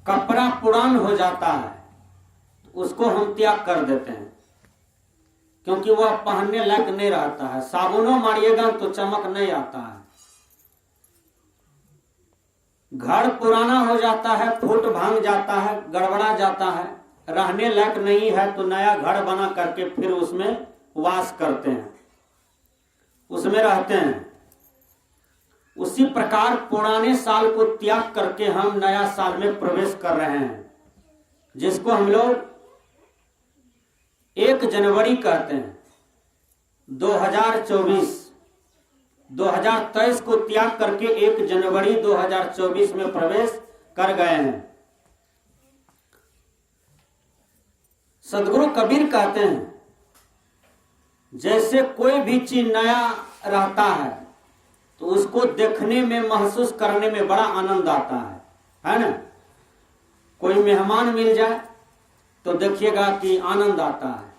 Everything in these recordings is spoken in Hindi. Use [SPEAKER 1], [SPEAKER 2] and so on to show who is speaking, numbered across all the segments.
[SPEAKER 1] कपड़ा पुरान हो जाता है तो उसको हम त्याग कर देते हैं, क्योंकि वह पहनने लायक नहीं रहता है। साबुनों मारिएगा तो चमक नहीं आता है। घर पुराना हो जाता है, फूट भांग जाता है, गड़बड़ा जाता है, रहने लायक नहीं है तो नया घर बना करके फिर उसमें वास करते हैं, उसमें रहते हैं। उसी प्रकार पुराने साल को त्याग करके हम नया साल में प्रवेश कर रहे हैं, जिसको हम लोग 1 जनवरी कहते हैं। 2024 2023 को त्याग करके 1 जनवरी 2024 में प्रवेश कर गए हैं। सदगुरु कबीर कहते हैं, जैसे कोई भी चीज नया रहता है तो उसको देखने में, महसूस करने में बड़ा आनंद आता है ना। कोई मेहमान मिल जाए तो देखिएगा कि आनंद आता है,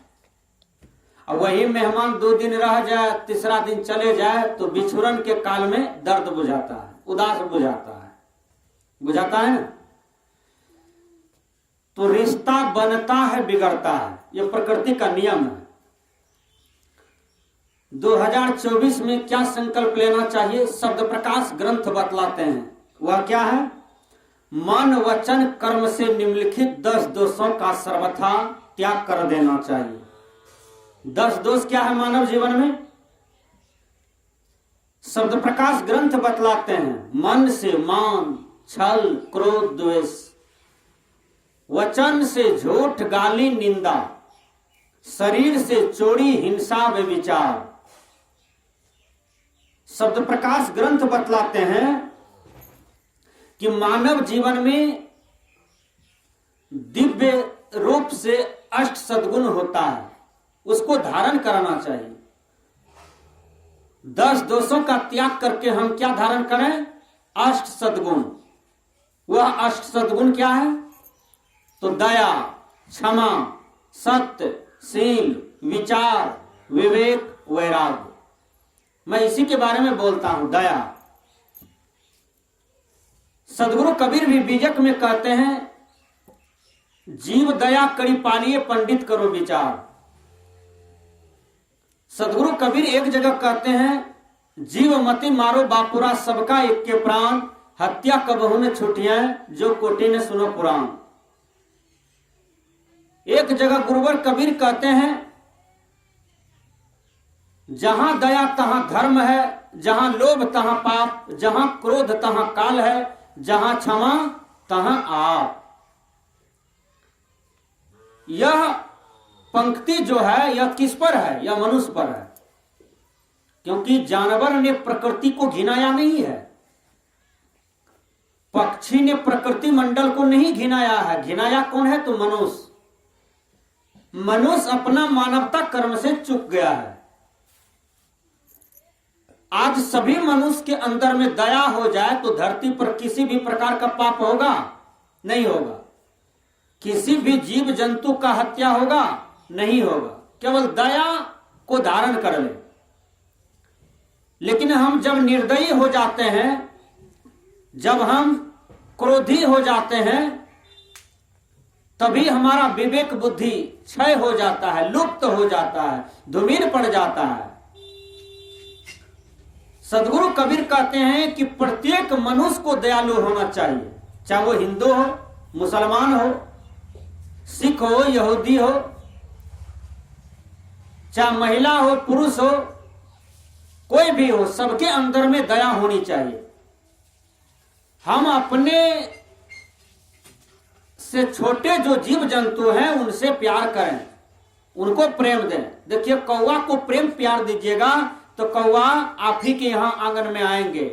[SPEAKER 1] और वही मेहमान 2 दिन रह जाए, तीसरा दिन चले जाए तो बिछुरन के काल में दर्द बुझाता है, उदास बुझाता है ना। तो रिश्ता बनता है, बिगड़ता है, यह प्रकृति का नियम है। 2024 में क्या संकल्प लेना चाहिए? शब्द प्रकाश ग्रंथ बतलाते हैं, वह क्या है? मन वचन कर्म से निम्नलिखित 10 दोषों का सर्वथा त्याग कर देना चाहिए। 10 दोष क्या है मानव जीवन में? शब्द प्रकाश ग्रंथ बतलाते हैं, मन से मान, छल, क्रोध, द्वेष, वचन से झूठ, गाली, निंदा, शरीर से चोरी, हिंसा, व्यभिचार। शब्द प्रकाश ग्रंथ बतलाते हैं कि मानव जीवन में दिव्य रूप से 8 सद्गुण होता है, उसको धारण कराना चाहिए। 10 दोषों का त्याग करके हम क्या धारण करें? 8 सद्गुण। वह 8 सद्गुण क्या है? तो दया, क्षमा, सत्य, शील, विचार, विवेक, वैराग्य। मैं इसी के बारे में बोलता हूं, दया। सदगुरु कबीर भी बीजक में कहते हैं, जीव दया करी पालिए, पंडित करो विचार। सदगुरु कबीर एक जगह कहते हैं, जीव मति मारो बापुरा, सबका एक के प्राण, हत्या कबहू न छुटिया, जो कोटि ने सुनो पुराण। एक जगह गुरुवर कबीर कहते हैं, जहां दया तहां धर्म है, जहां लोभ तहां पाप, जहां क्रोध तहां काल है, जहां क्षमा तहां आप। यह पंक्ति जो है यह किस पर है? यह मनुष्य पर है, क्योंकि जानवर ने प्रकृति को घिनाया नहीं है, पक्षी ने प्रकृति मंडल को नहीं घिनाया है। घिनाया कौन है? तो मनुष्य। मनुष्य अपना मानवता कर्म से चूक गया है। आज सभी मनुष्य के अंदर में दया हो जाए तो धरती पर किसी भी प्रकार का पाप होगा? नहीं होगा। किसी भी जीव जंतु का हत्या होगा? नहीं होगा। केवल दया को धारण कर ले। लेकिन हम जब निर्दयी हो जाते हैं, जब हम क्रोधी हो जाते हैं, तभी हमारा विवेक बुद्धि क्षय हो जाता है, लुप्त हो जाता है, धूमिल पड़ जाता है। सदगुरु कबीर कहते हैं कि प्रत्येक मनुष्य को दयालु होना चाहिए, चाहे वो हिंदू हो, मुसलमान हो, सिख हो, यहूदी हो, चाहे महिला हो, पुरुष हो, कोई भी हो, सबके अंदर में दया होनी चाहिए। हम अपने से छोटे जो जीव जंतु हैं उनसे प्यार करें, उनको प्रेम दें। देखिए, कौवा को प्रेम प्यार दीजिएगा तो कौवा आप ही के यहां आंगन में आएंगे,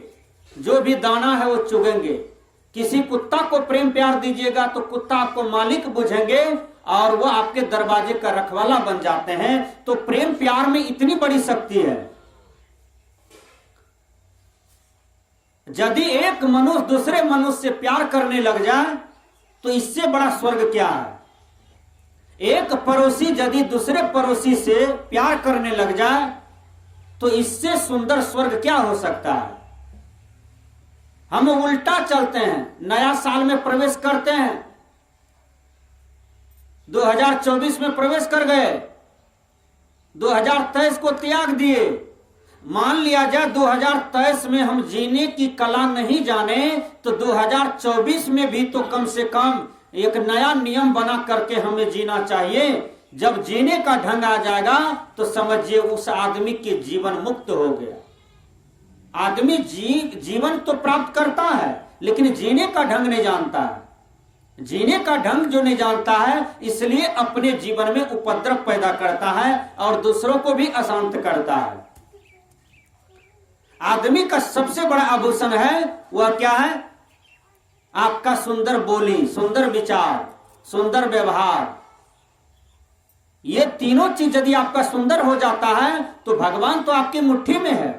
[SPEAKER 1] जो भी दाना है वो चुगेंगे। किसी कुत्ता को प्रेम प्यार दीजिएगा तो कुत्ता आपको मालिक बुझेंगे और वो आपके दरवाजे का रखवाला बन जाते हैं। तो प्रेम प्यार में इतनी बड़ी शक्ति है। यदि एक मनुष्य दूसरे मनुष्य से प्यार करने लग जाए तो इससे बड़ा स्वर्ग क्या है? एक पड़ोसी यदि दूसरे पड़ोसी से प्यार करने लग जाए तो इससे सुंदर स्वर्ग क्या हो सकता हम उल्टा चलते हैं। नया साल में प्रवेश करते हैं, 2024 में प्रवेश कर गए, 2023 को त्याग दिए। मान लिया जाए 2023 में हम जीने की कला नहीं जाने तो 2024 में भी तो कम से कम एक नया नियम बना करके हमें जीना चाहिए। जब जीने का ढंग आ जाएगा तो समझिए उस आदमी के जीवन मुक्त हो गया। आदमी जीवन तो प्राप्त करता है लेकिन जीने का ढंग नहीं जानता है। जीने का ढंग जो नहीं जानता है इसलिए अपने जीवन में उपद्रव पैदा करता है और दूसरों को भी अशांत करता है। आदमी का सबसे बड़ा आभूषण है वह क्या है? आपका सुंदर बोली, सुंदर विचार, सुंदर व्यवहार। ये तीनों चीज यदि आपका सुंदर हो जाता है तो भगवान तो आपकी मुट्ठी में है।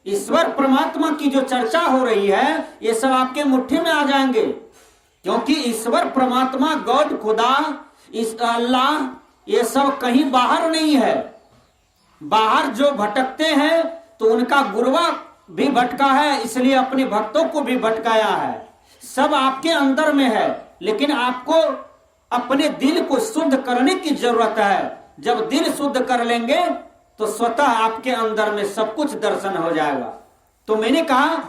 [SPEAKER 1] ईश्वर परमात्मा की जो चर्चा हो रही है ये सब आपके मुट्ठी में आ जाएंगे, क्योंकि ईश्वर परमात्मा, गॉड, खुदा, अल्लाह, ये सब कहीं बाहर नहीं है। बाहर जो भटकते हैं तो उनका गुरुवा भी भटका है, इसलिए अपने भक्तों को भी भटकाया है। सब आपके अंदर में है, लेकिन आपको अपने दिल को शुद्ध करने की जरूरत है। जब दिल शुद्ध कर लेंगे तो स्वतः आपके अंदर में सब कुछ दर्शन हो जाएगा। तो मैंने कहा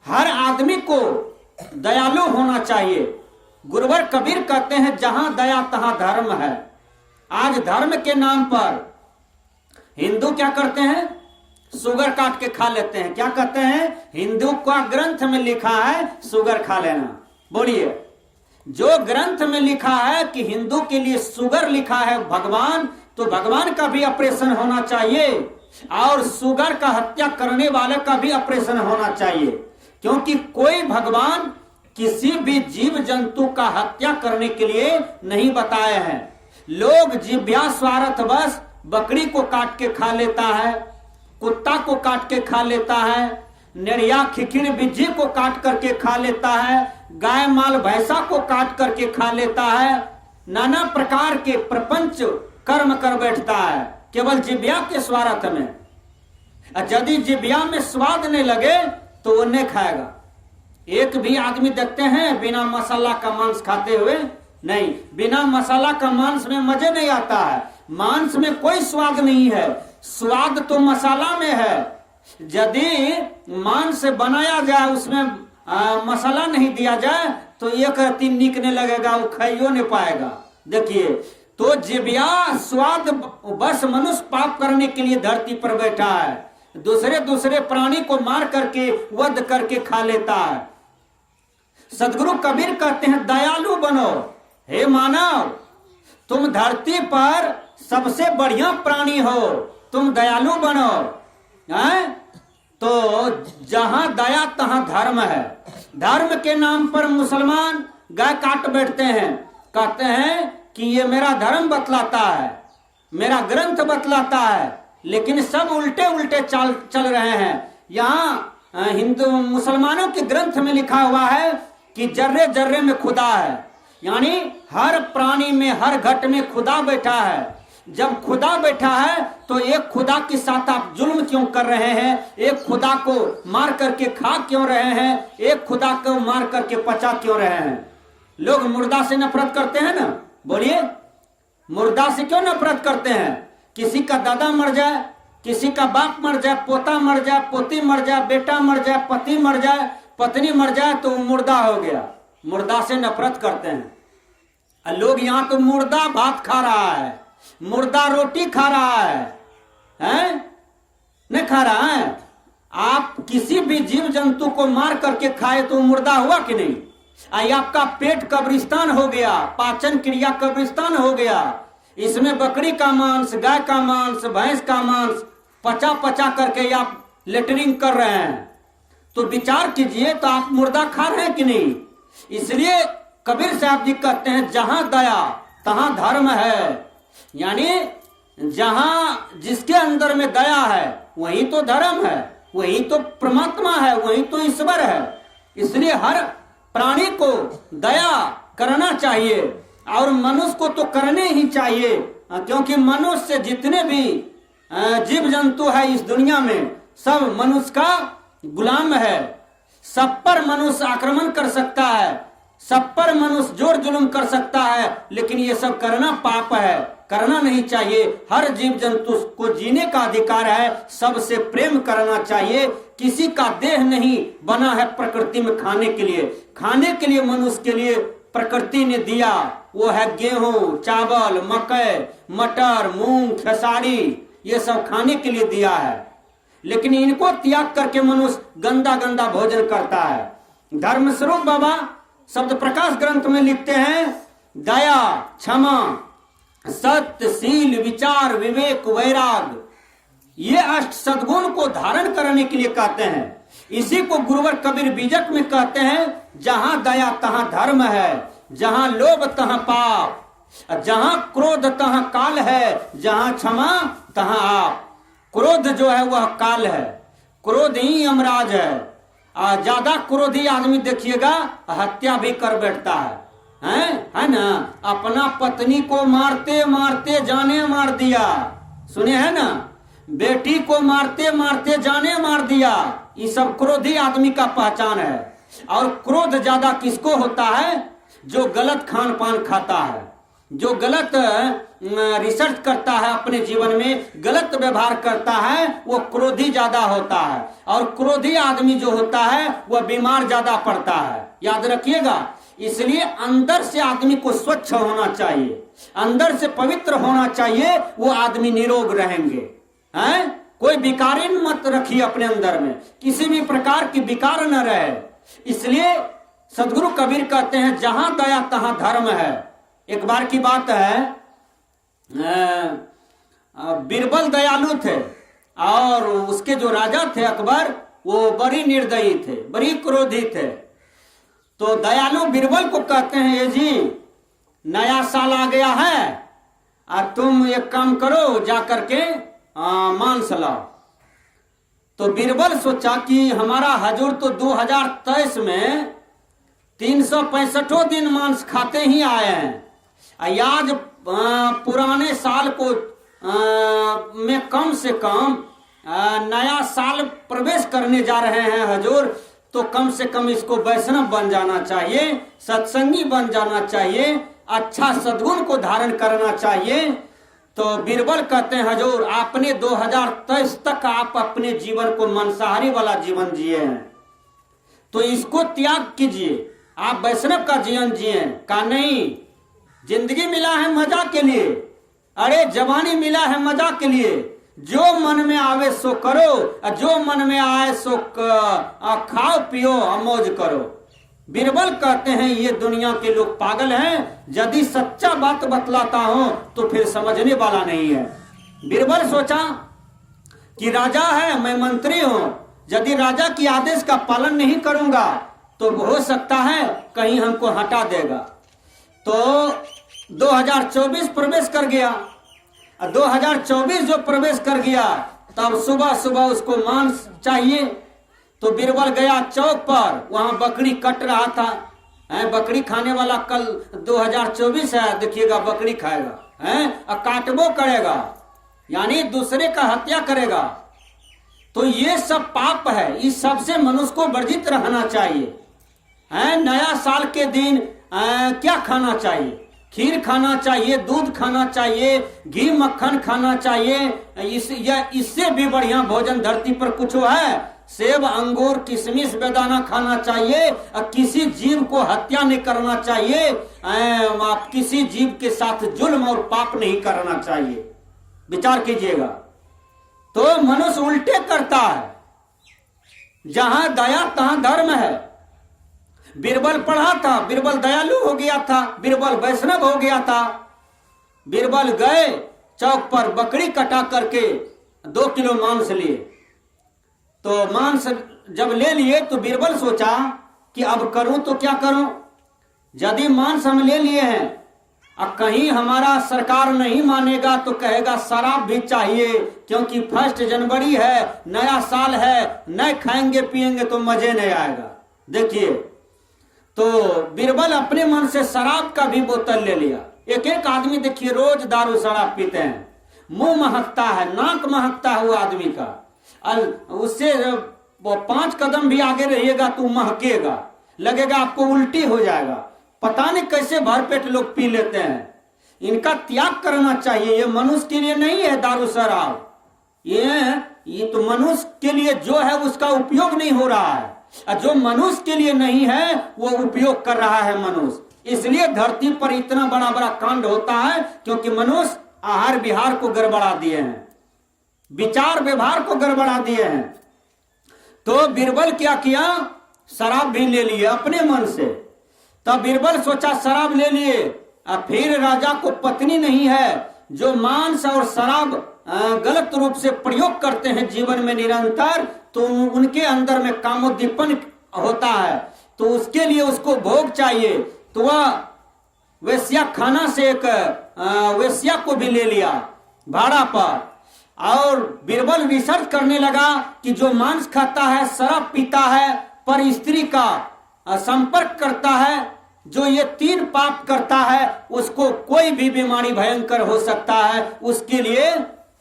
[SPEAKER 1] हर आदमी को दयालु होना चाहिए। गुरुवर कबीर कहते हैं जहां दया तहां धर्म है। आज धर्म के नाम पर हिंदू क्या करते हैं? शुगर काट के खा लेते हैं। क्या कहते हैं? हिंदू का ग्रंथ में लिखा है शुगर खा लेना। बोलिए, जो ग्रंथ में लिखा है कि हिंदू के लिए शुगर लिखा है भगवान, तो भगवान का भी ऑपरेशन होना चाहिए और शुगर का हत्या करने वाले का भी ऑपरेशन होना चाहिए, क्योंकि कोई भगवान किसी भी जीव जंतु का हत्या करने के लिए नहीं बताए हैं। लोग जिभ्या स्वार्थ बस बकरी को काट के खा लेता है, कुत्ता को काट के खा लेता है, नेरिया खिखिड़ बिज्जी को काट करके खा लेता है, गाय माल भैंसा को काट करके खा लेता है, नाना प्रकार के प्रपंच कर्म कर बैठता है केवल जिभ्या के स्वार्थ में। यदि जिभ्या में स्वाद नहीं लगे तो वो नहीं खाएगा। एक भी आदमी देखते हैं बिना मसाला का मांस खाते हुए? नहीं, बिना मसाला का मांस में मजे नहीं आता है। मांस में कोई स्वाद नहीं है, स्वाद तो मसाला में है। यदि मांस बनाया जाए उसमें मसाला नहीं दिया जाए तो एक रत्ती निकने लगेगा, वो खाइयो नहीं पाएगा। देखिए, तो जिभ्या स्वाद बस मनुष्य पाप करने के लिए धरती पर बैठा है, दूसरे प्राणी को मार करके वध करके खा लेता है। सदगुरु कबीर कहते हैं दयालु बनो। हे मानव, तुम धरती पर सबसे बढ़िया प्राणी हो, तुम दयालु बनो। तो जहां दया तहां धर्म है। धर्म के नाम पर मुसलमान गाय काट बैठते हैं, कहते हैं कि ये मेरा धर्म बतलाता है, मेरा ग्रंथ बतलाता है, लेकिन सब उल्टे उल्टे चल रहे हैं। यहाँ हिंदू मुसलमानों के ग्रंथ में लिखा हुआ है कि जर्रे जर्रे में खुदा है, यानी हर प्राणी में, हर घट में खुदा बैठा है। जब खुदा बैठा है तो एक खुदा के साथ आप जुल्म क्यों कर रहे हैं? एक खुदा को मार करके खा क्यों रहे हैं? एक खुदा को मार करके पचा क्यों रहे हैं? लोग मुर्दा से नफरत करते हैं ना, बोलिए, मुर्दा से क्यों नफरत करते हैं? किसी का दादा मर जाए, किसी का बाप मर जाए, पोता मर जाए, पोती मर जाए, बेटा मर जाए, पति मर जाए, पत्नी मर जाए तो वो मुर्दा हो गया। मुर्दा से नफरत करते हैं। लोग यहाँ तो मुर्दा भात खा रहा है, मुर्दा रोटी खा रहा है? नहीं खा रहा है। आप किसी भी जीव जंतु को मार करके खाए तो मुर्दा हुआ कि नहीं? आपका पेट कब्रिस्तान हो गया, पाचन क्रिया कब्रिस्तान हो गया। इसमें बकरी का मांस, गाय का मांस, भैंस का मांस पचा पचा करके आप लेटरिंग कर रहे हैं। तो विचार कीजिए, तो आप मुर्दा खा रहे हैं कि नहीं? इसलिए कबीर साहब जी कहते हैं जहां दया तहां धर्म है, यानी जहां जिसके अंदर में दया है वही तो धर्म है, वही तो परमात्मा है, वही तो ईश्वर है। इसलिए हर प्राणी को दया करना चाहिए और मनुष्य को तो करने ही चाहिए, क्योंकि मनुष्य जितने भी जीव जंतु है इस दुनिया में सब मनुष्य का गुलाम है। सब पर मनुष्य आक्रमण कर सकता है, सब पर मनुष्य जोर जुल्म कर सकता है, लेकिन ये सब करना पाप है, करना नहीं चाहिए। हर जीव जंतु को जीने का अधिकार है, सबसे प्रेम करना चाहिए। किसी का देह नहीं बना है प्रकृति में खाने के लिए मनुष्य के लिए प्रकृति ने दिया, वो है गेहूं, चावल, मकई, मटर, मूंग, खेसारी, ये सब खाने के लिए दिया है। लेकिन इनको त्याग करके मनुष्य गंदा गंदा भोजन करता है। धर्मस्वरूप बाबा शब्द प्रकाश ग्रंथ में लिखते हैं, दया, क्षमा, सत्य, शील, विचार, विवेक, वैराग, ये अष्ट सद्गुण को धारण करने के लिए कहते हैं। इसी को गुरुवर कबीर बीजक में कहते हैं, जहां दया तहां धर्म है, जहां लोभ तहां पाप, जहां क्रोध तहां काल है, जहां क्षमा तहां आप। क्रोध जो है वह काल है, क्रोध ही यमराज है। ज्यादा क्रोधी आदमी देखिएगा हत्या भी कर बैठता है ना। अपना पत्नी को मारते मारते जाने मार दिया, सुने है ना, बेटी को मारते मारते जाने मार दिया। ये सब क्रोधी आदमी का पहचान है। और क्रोध ज्यादा किसको होता है? जो गलत खान पान खाता है, जो गलत रिसर्च करता है, अपने जीवन में गलत व्यवहार करता है, वो क्रोधी ज्यादा होता है। और क्रोधी आदमी जो होता है वह बीमार ज्यादा पड़ता है, याद रखिएगा। इसलिए अंदर से आदमी को स्वच्छ होना चाहिए, अंदर से पवित्र होना चाहिए, वो आदमी निरोग रहेंगे। हैं? कोई विकारी मत रखिए अपने अंदर में, किसी भी प्रकार की विकार न रहे। इसलिए सदगुरु कबीर कहते हैं, जहां दया तहां धर्म है। एक बार की बात है, बीरबल दयालु थे और उसके जो राजा थे अकबर, वो बड़ी निर्दयी थे, बड़ी क्रोधी थे। तो दयालु बीरबल को कहते हैं, ये जी नया साल आ गया है और तुम एक काम करो, जा करके मांस लाओ। तो बीरबल सोचा कि हमारा हजूर तो 2023 में 365 दिन मांस खाते ही आए हैं। आज पुराने साल को में कम से कम नया साल प्रवेश करने जा रहे हैं हजूर, तो कम से कम इसको वैष्णव बन जाना चाहिए, सत्संगी बन जाना चाहिए, अच्छा सद्गुण को धारण करना चाहिए। तो बीरबल कहते हैं, हजूर आपने 2023 तक आप अपने जीवन को मांसाहारी वाला जीवन जिए हैं, तो इसको त्याग कीजिए, आप वैष्णव का जीवन जिए। का नहीं, जिंदगी मिला है मजा के लिए, अरे जवानी मिला है मजा के लिए, जो मन में आवे सो करो, जो मन में आए सो खाओ पियो मौज करो। बीरबल कहते हैं, ये दुनिया के लोग पागल हैं, यदि सच्चा बात बतलाता हूं तो फिर समझने वाला नहीं है। बीरबल सोचा कि राजा है, मैं मंत्री हूं, यदि राजा की आदेश का पालन नहीं करूंगा तो हो सकता है कहीं हमको हटा देगा। तो 2024 प्रवेश कर गया। 2024 जो प्रवेश कर गया, तब सुबह सुबह उसको मांस चाहिए। तो बीरबल गया चौक पर, वहां बकरी कट रहा था। बकरी खाने वाला कल 2024 है, देखिएगा बकरी खाएगा, काटबो करेगा, यानी दूसरे का हत्या करेगा। तो ये सब पाप है, इस सब से मनुष्य को वर्जित रहना चाहिए। नया साल के दिन क्या खाना चाहिए? खीर खाना चाहिए, दूध खाना चाहिए, घी मक्खन खाना चाहिए। इससे भी बढ़िया भोजन धरती पर कुछ है? सेब, अंगूर, किशमिश, बेदाना खाना चाहिए। किसी जीव को हत्या नहीं करना चाहिए, आप किसी जीव के साथ जुल्म और पाप नहीं करना चाहिए। विचार कीजिएगा। तो मनुष्य उल्टे करता है, जहां दया तहां धर्म है। बीरबल पढ़ा था, बीरबल दयालु हो गया था, बीरबल वैष्णव हो गया था। बीरबल गए चौक पर, बकरी कटा करके 2 किलो मांस लिए। तो मांस जब ले लिए तो बीरबल सोचा कि अब करूं तो क्या करूं, यदि मांस हम ले लिए हैं, अब कहीं हमारा सरकार नहीं मानेगा तो कहेगा शराब भी चाहिए, क्योंकि 1 जनवरी है, नया साल है, नहीं खाएंगे पिएंगे तो मजे नहीं आएगा। देखिए, तो बीरबल अपने मन से शराब का भी बोतल ले लिया। एक एक आदमी देखिए रोज दारू शराब पीते हैं, मुंह महकता है, नाक महकता है वो आदमी का। उससे वो 5 कदम भी आगे रहिएगा तो महकेगा, लगेगा आपको उल्टी हो जाएगा। पता नहीं कैसे भरपेट लोग पी लेते हैं। इनका त्याग करना चाहिए। ये मनुष्य के लिए नहीं है दारू शराब, ये तो मनुष्य के लिए जो है उसका उपयोग नहीं हो रहा है, और जो मनुष्य के लिए नहीं है वो उपयोग कर रहा है मनुष्य। इसलिए धरती पर इतना बड़ा बड़ा कांड होता है, क्योंकि मनुष्य आहार विहार को गड़बड़ा दिए हैं, विचार व्यवहार को गड़बड़ा दिए हैं। तो बीरबल क्या किया, शराब भी ले लिए अपने मन से। तब बीरबल सोचा शराब ले लिए, और फिर राजा को पत्नी नहीं है। जो मांस और शराब गलत रूप से प्रयोग करते हैं जीवन में निरंतर, तो उनके अंदर में कामोद्दीपन होता है, तो उसके लिए उसको भोग चाहिए। तो वह वेश्या खाना से एक वेश्या को भी ले लिया भाड़ा पर, और बीरबल रिसर्च करने लगा कि जो मांस खाता है, शराब पीता है, पर स्त्री का संपर्क करता है, जो ये 3 पाप करता है, उसको कोई भी बीमारी भयंकर हो सकता है। उसके लिए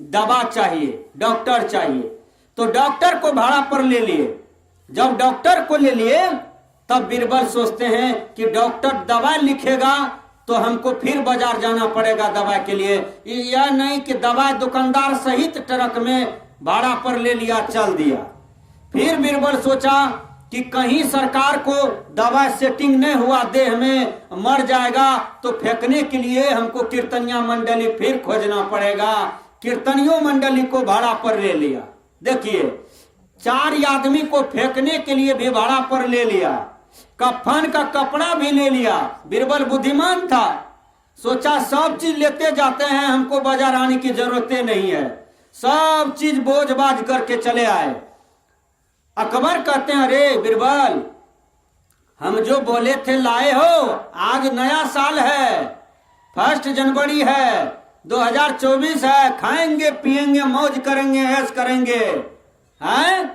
[SPEAKER 1] दवा चाहिए, डॉक्टर चाहिए। तो डॉक्टर को भाड़ा पर ले लिए। जब डॉक्टर को ले लिए तब बीरबल सोचते हैं कि डॉक्टर दवा लिखेगा तो हमको फिर बाजार जाना पड़ेगा दवा के लिए। यह नहीं कि दवा दुकानदार सहित ट्रक में भाड़ा पर ले लिया, चल दिया। फिर बीरबल सोचा कि कहीं सरकार को दवा सेटिंग नहीं हुआ, देह में मर जाएगा, तो फेंकने के लिए हमको कीर्तनिया मंडली फिर खोजना पड़ेगा। कीर्तनियों मंडली को भाड़ा पर ले लिया। देखिए, 4 आदमी को फेंकने के लिए भी भाड़ा पर ले लिया, कफन का कपड़ा भी ले लिया। बीरबल बुद्धिमान था, सोचा सब चीज लेते जाते हैं, हमको बाजार आने की जरूरत नहीं है। सब चीज बोझ बाज करके चले आए। अकबर कहते हैं, अरे बीरबल, हम जो बोले थे लाए हो। आज नया साल है, 1 जनवरी है, 2024 है, खाएंगे पिएंगे मौज करेंगे ऐश करेंगे, हैं?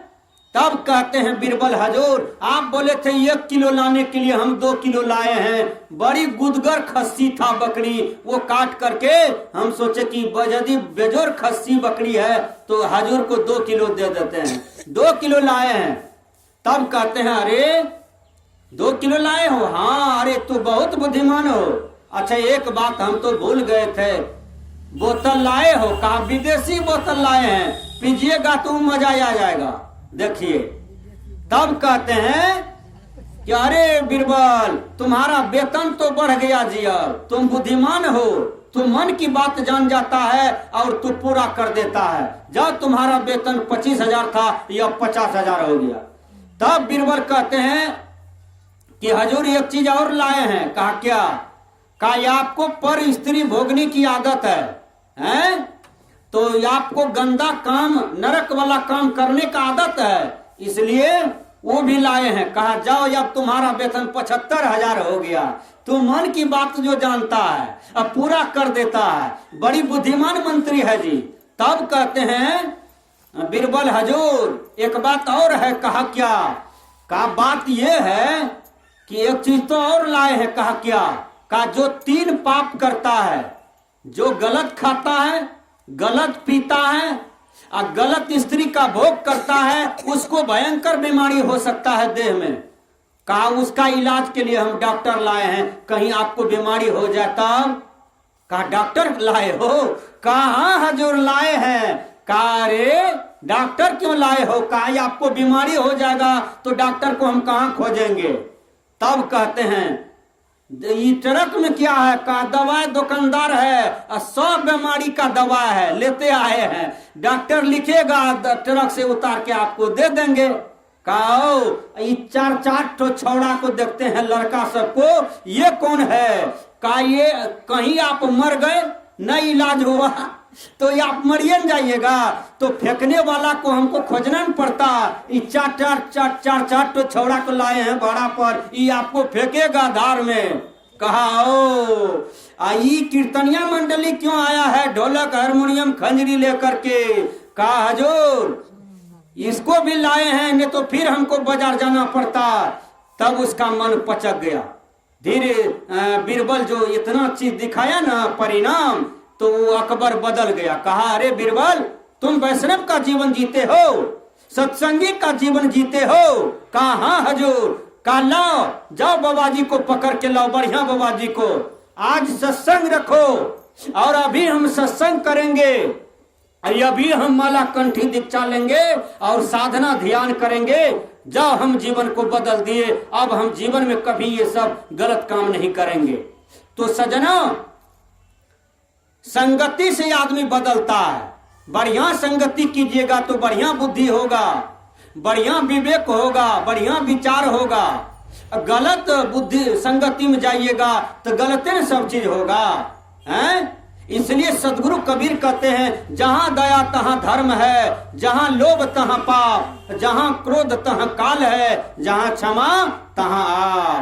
[SPEAKER 1] तब कहते हैं बीरबल हजूर, आप बोले थे 1 किलो लाने के लिए, हम 2 किलो लाए हैं। बड़ी गुदगर खस्सी था बकरी, वो काट करके हम सोचे कि यदि बेजोर खस्सी बकरी है तो हजूर को 2 किलो दे देते हैं। 2 किलो लाए हैं। तब कहते हैं, अरे 2 किलो लाए हो? हाँ, अरे तू बहुत बुद्धिमान हो। अच्छा, एक बात हम तो भूल गए थे, बोतल लाए हो? कहा विदेशी बोतल लाए हैं, पीजिएगा तो मजा आ जाएगा। देखिए, तब कहते हैं कि अरे बीरबल, तुम्हारा वेतन तो बढ़ गया जिया, तुम बुद्धिमान हो, तुम मन की बात जान जाता है और तू पूरा कर देता है। जब तुम्हारा वेतन 25,000 था, यह 50,000 हो गया। तब बीरबल कहते हैं कि हजूर एक चीज और लाए हैं। कहा क्या? कहा आपको पर स्त्री भोगने की आदत है? तो आपको गंदा काम, नरक वाला काम करने का आदत है, इसलिए वो भी लाए हैं। कहा जाओ, अब तुम्हारा वेतन 75,000 हो गया। तू मन की बात जो जानता है अब पूरा कर देता है, बड़ी बुद्धिमान मंत्री है जी। तब कहते हैं बीरबल हजूर, एक बात और है। कहा क्या? कहा बात ये है कि एक चीज तो और लाए हैं। कहा क्या? कहा जो 3 पाप करता है, जो गलत खाता है, गलत पीता है और गलत स्त्री का भोग करता है, उसको भयंकर बीमारी हो सकता है देह में। कहा उसका इलाज के लिए हम डॉक्टर लाए हैं, कहीं आपको बीमारी हो जाए तब। कहा डॉक्टर लाए हो? कहा हाँ हजूर लाए हैं। कहा अरे डॉक्टर क्यों लाए हो? कहा आपको बीमारी हो जाएगा तो डॉक्टर को हम कहाँ खोजेंगे। तब कहते हैं ट्रक में क्या है? का दवा दुकानदार है, 100 बीमारी का दवा है, लेते आए हैं, डॉक्टर लिखेगा, ट्रक से उतार के आपको दे देंगे। कहा 4 ठो छौड़ा को देखते हैं, लड़का सबको, ये कौन है? कहा ये कहीं आप मर गए, नहीं इलाज हुआ तो आप मरिए न जाइएगा, तो फेंकने वाला को हमको खोजना न पड़ता। ये 4 तो छौड़ा को लाए हैं भाड़ा पर, ये आपको फेंकेगा धार में। कहा ओ आई कीर्तनिया मंडली क्यों आया है ढोलक हारमोनियम खंजरी लेकर के? कहा हजूर इसको भी लाए हैं, नहीं तो फिर हमको बाजार जाना पड़ता। तब उसका मन पचक गया। धीरे बीरबल जो इतना चीज दिखाया ना परिणाम, तो वो अकबर बदल गया। कहा अरे बीरबल, तुम वैष्णव का जीवन जीते हो, सत्संगी का जीवन जीते हो? कहा हाँ हजूर। कहा लाओ, जाओ बाबा जी को पकड़ के लाओ, बढ़िया बाबा जी को, आज सत्संग रखो और अभी हम सत्संग करेंगे, अभी हम माला कंठी दीक्षा लेंगे और साधना ध्यान करेंगे। जाओ, हम जीवन को बदल दिए, अब हम जीवन में कभी ये सब गलत काम नहीं करेंगे। तो सजना, संगति से आदमी बदलता है। बढ़िया संगति कीजिएगा तो बढ़िया बुद्धि होगा, बढ़िया विवेक होगा, बढ़िया विचार होगा। गलत बुद्धि संगति में जाइएगा तो गलत सब चीज होगा, हैं? इसलिए सदगुरु कबीर कहते हैं, जहां दया तहां धर्म है, जहां लोभ तहां पाप, जहां क्रोध तहां काल है, जहां क्षमा तहां आप।